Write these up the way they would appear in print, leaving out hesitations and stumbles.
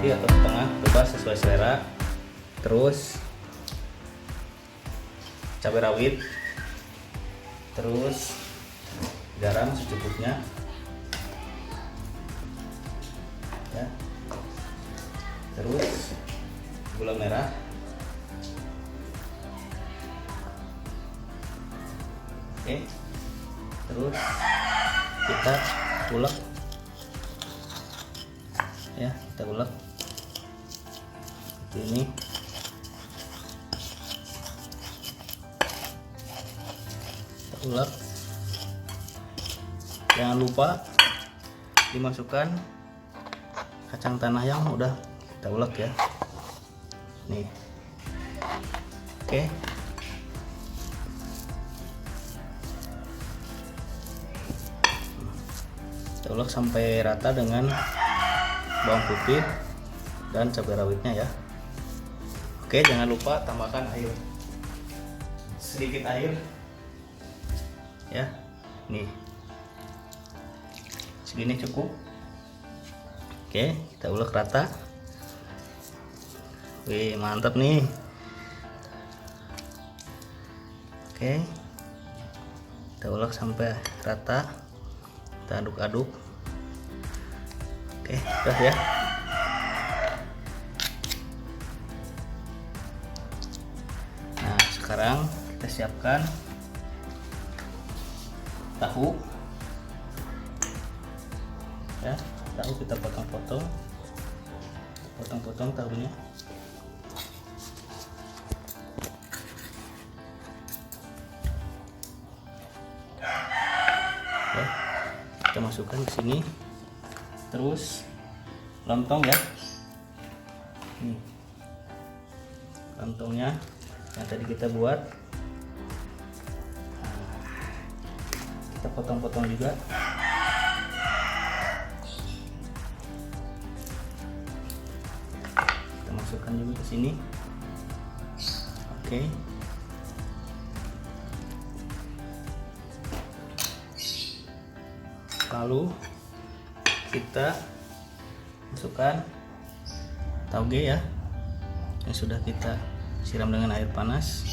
kiri atau ke tengah, bebas sesuai selera. Terus cabai rawit, terus garam secukupnya ya, terus gula merah, oke, terus kita ulek ya, kita ulek seperti ini. Kita ulek, jangan lupa dimasukkan kacang tanah yang udah kita ulek ya, nih, oke. Kita ulek sampai rata dengan bawang putih dan cabai rawitnya ya. Oke, jangan lupa tambahkan air, sedikit air ya, nih segini cukup. Oke, kita ulek rata. Wih, mantap nih. Oke, kita ulek sampai rata, kita aduk-aduk. Oke, udah ya. Nah, sekarang kita siapkan tahu ya. Tahu kita potong-potong tahunya. Oke, kita masukkan ke sini. Terus lontong ya, nih lontongnya yang tadi kita buat. Nah, kita potong-potong juga. Kita masukkan juga ke sini. Oke. Lalu kita masukkan tauge ya, yang sudah kita siram dengan air panas.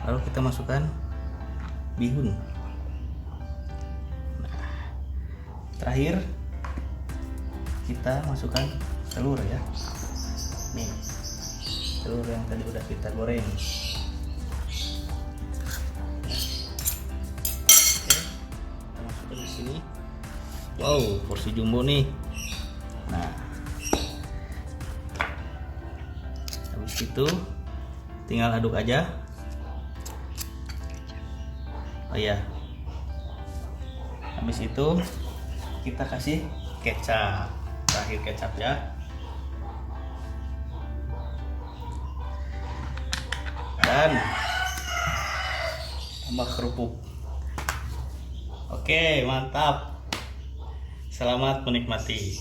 Lalu kita masukkan bihun. Nah, terakhir kita masukkan telur ya, nih telur yang tadi udah kita goreng. Di sini, wow, porsi jumbo nih. Nah, habis itu tinggal aduk aja. Oh iya, habis itu kita kasih kecap, terakhir kecap ya. Dan tambah kerupuk. Oke, mantap. Selamat menikmati.